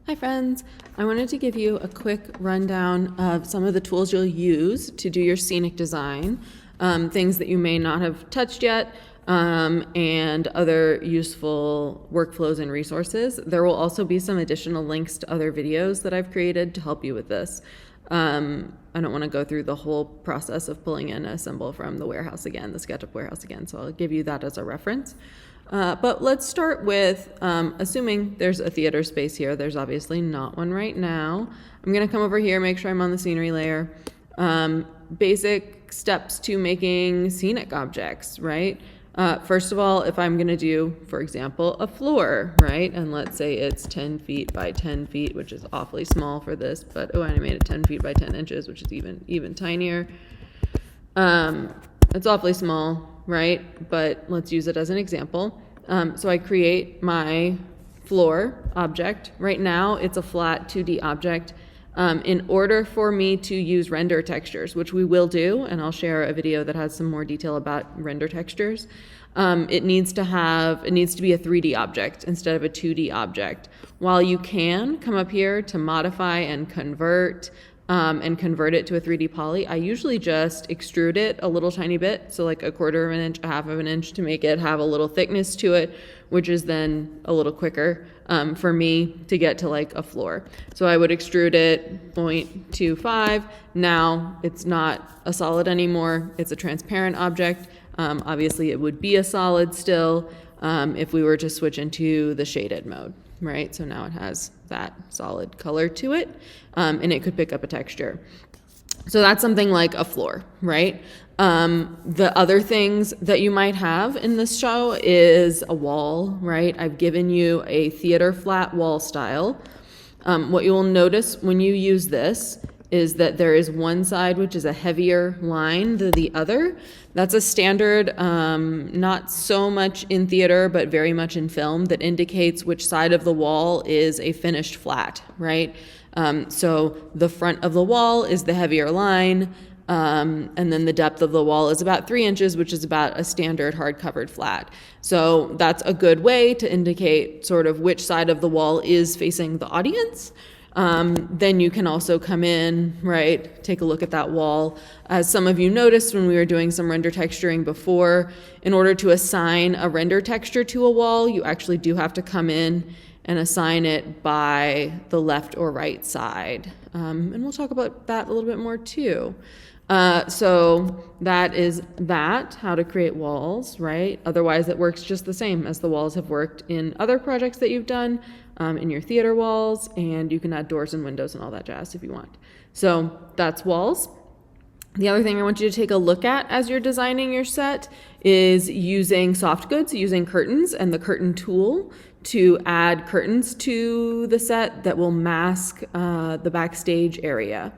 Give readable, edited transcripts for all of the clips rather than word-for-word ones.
Hi friends, I wanted to give you a quick rundown of some of the tools you'll use to do your scenic design, things that you may not have touched yet, and other useful workflows and resources. There will also be some additional links to other videos that I've created to help you with this. I don't want to go through the whole process of pulling in a symbol from the warehouse again, the SketchUp warehouse again, so I'll give you that as a reference. But let's start with assuming there's a theater space here. There's obviously not one right now. I'm going to come over here, make sure I'm on the scenery layer. Basic steps to making scenic objects, right? First of all, if I'm going to do, for example, a floor, right? And let's say it's 10 feet by 10 feet, which is awfully small for this, but oh, and I made it 10 feet by 10 inches, which is even tinier. It's awfully small, right? But let's use it as an example. So I create my floor object. Right now, it's a flat 2D object. In order for me to use render textures, which we will do, and I'll share a video that has some more detail about render textures, it needs to be a 3D object instead of a 2D object. While you can come up here to modify and convert it to a 3D poly, I usually just extrude it a little tiny bit, so like 1/4 of an inch, 1/2 of an inch, to make it have a little thickness to it, which is then a little quicker for me to get to like a floor. So I would extrude it 0.25. Now it's not a solid anymore, it's a transparent object. Obviously it would be a solid still if we were to switch into the shaded mode, right? So now it has that solid color to it, and it could pick up a texture. So that's something like a floor, right? The other things that you might have in this show is a wall, right? I've given you a theater flat wall style. What you will notice when you use this is that there is one side which is a heavier line than the other. That's a standard, not so much in theater, but very much in film, that indicates which side of the wall is a finished flat, right? So the front of the wall is the heavier line, and then the depth of the wall is about 3 inches, which is about a standard hard-covered flat. So that's a good way to indicate sort of which side of the wall is facing the audience. Then you can also come in, right, take a look at that wall. As some of you noticed when we were doing some render texturing before, in order to assign a render texture to a wall, you actually do have to come in and assign it by the left or right side. And we'll talk about that a little bit more too. So that is that, how to create walls, right? Otherwise it works just the same as the walls have worked in other projects that you've done, in your theater walls, and you can add doors and windows and all that jazz if you want. So that's walls. The other thing I want you to take a look at as you're designing your set is using soft goods, using curtains and the curtain tool to add curtains to the set that will mask the backstage area.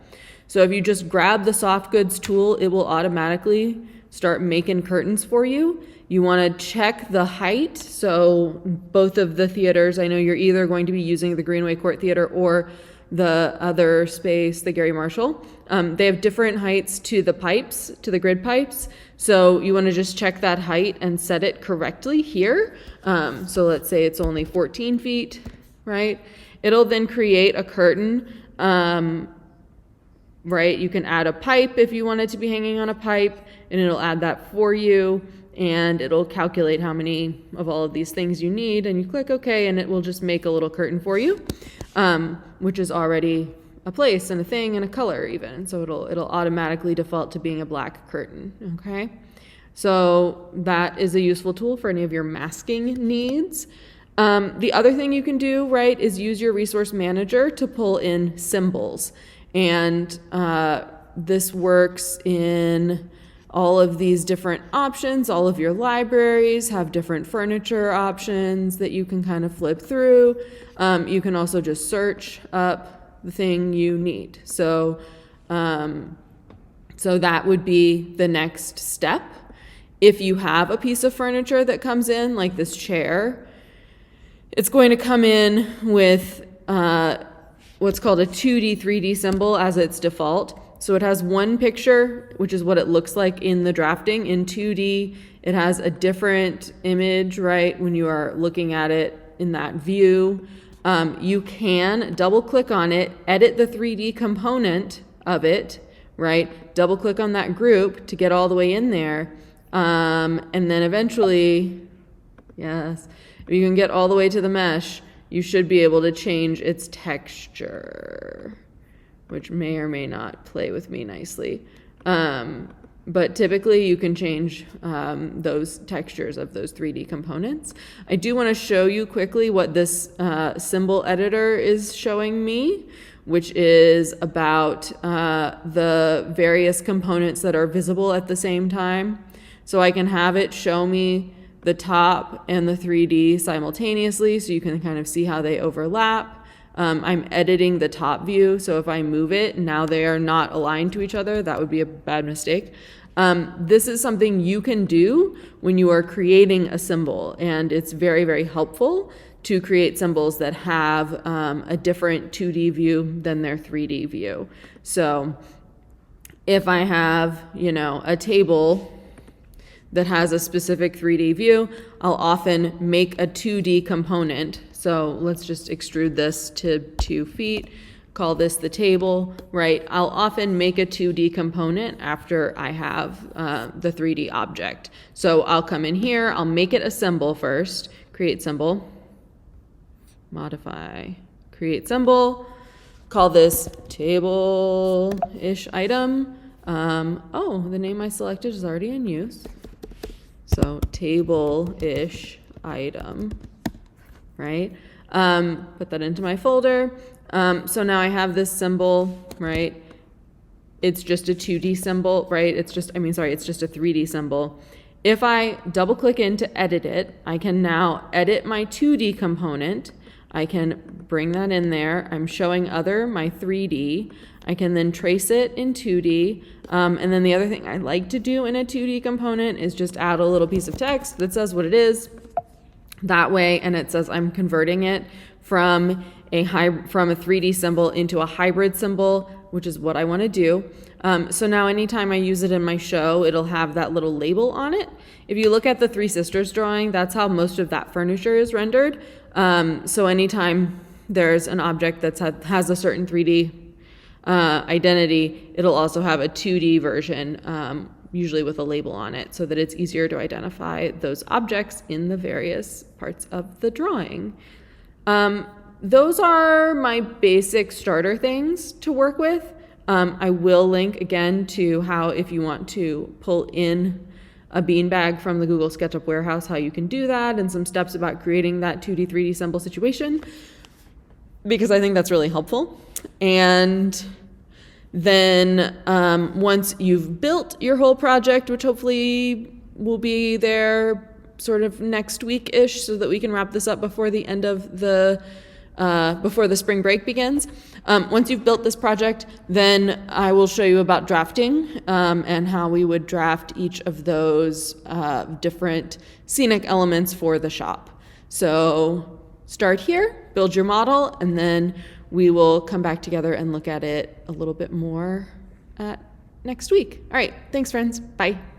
So if you just grab the soft goods tool, it will automatically start making curtains for you. You want to check the height. So both of the theaters, I know you're either going to be using the Greenway Court Theater or the other space, the Gary Marshall. They have different heights to the pipes, to the grid pipes. So you want to just check that height and set it correctly here. So let's say it's only 14 feet, right? It'll then create a curtain, right? You can add a pipe if you want it to be hanging on a pipe, and it'll add that for you, and it'll calculate how many of all of these things you need, and you click OK, and it will just make a little curtain for you, which is already a place and a thing and a color even. So it'll automatically default to being a black curtain, okay? So that is a useful tool for any of your masking needs. The other thing you can do, right, is use your resource manager to pull in symbols. And this works in all of these different options. All of your libraries have different furniture options that you can kind of flip through. You can also just search up the thing you need. So that would be the next step. If you have a piece of furniture that comes in, like this chair, it's going to come in with what's called a 2D, 3D symbol as its default. So it has one picture, which is what it looks like in the drafting. In 2D, it has a different image, right, when you are looking at it in that view. You can double click on it, edit the 3D component of it, right? Double click on that group to get all the way in there. And then eventually, yes, if you can get all the way to the mesh, you should be able to change its texture, which may or may not play with me nicely. But typically you can change those textures of those 3D components. I do want to show you quickly what this symbol editor is showing me, which is about the various components that are visible at the same time. So I can have it show me the top and the 3D simultaneously, so you can kind of see how they overlap. I'm editing the top view, so if I move it, now they are not aligned to each other. That would be a bad mistake. This is something you can do when you are creating a symbol, and it's very, very helpful to create symbols that have a different 2D view than their 3D view. So if I have, a table that has a specific 3D view, I'll often make a 2D component. So let's just extrude this to 2 feet, call this the table, right? I'll often make a 2D component after I have the 3D object. So I'll come in here, I'll make it a symbol first, create symbol, modify, create symbol, call this table-ish item. Oh, the name I selected is already in use. So table-ish item, right? Put that into my folder. So now I have this symbol, right? It's just a 2D symbol, right? It's just a 3D symbol. If I double click in to edit it, I can now edit my 2D component. I can bring that in there. I'm showing my 3D. I can then trace it in 2D. And then the other thing I like to do in a 2D component is just add a little piece of text that says what it is. That way, and it says I'm converting it from a 3D symbol into a hybrid symbol, which is what I want to do. So now anytime I use it in my show, it'll have that little label on it. If you look at the Three Sisters drawing, that's how most of that furniture is rendered. So anytime there's an object that has a certain 3D identity, it'll also have a 2D version, usually with a label on it, so that it's easier to identify those objects in the various parts of the drawing. Those are my basic starter things to work with. I will link again to how, if you want to pull in a beanbag from the Google SketchUp warehouse, how you can do that, and some steps about creating that 2D, 3D symbol situation, because I think that's really helpful. And then once you've built your whole project, which hopefully will be there sort of next week-ish, so that we can wrap this up before the end of before the spring break begins. Once you've built this project, then I will show you about drafting and how we would draft each of those different scenic elements for the shop. So start here, build your model, and then we will come back together and look at it a little bit more next week. All right, thanks friends, bye.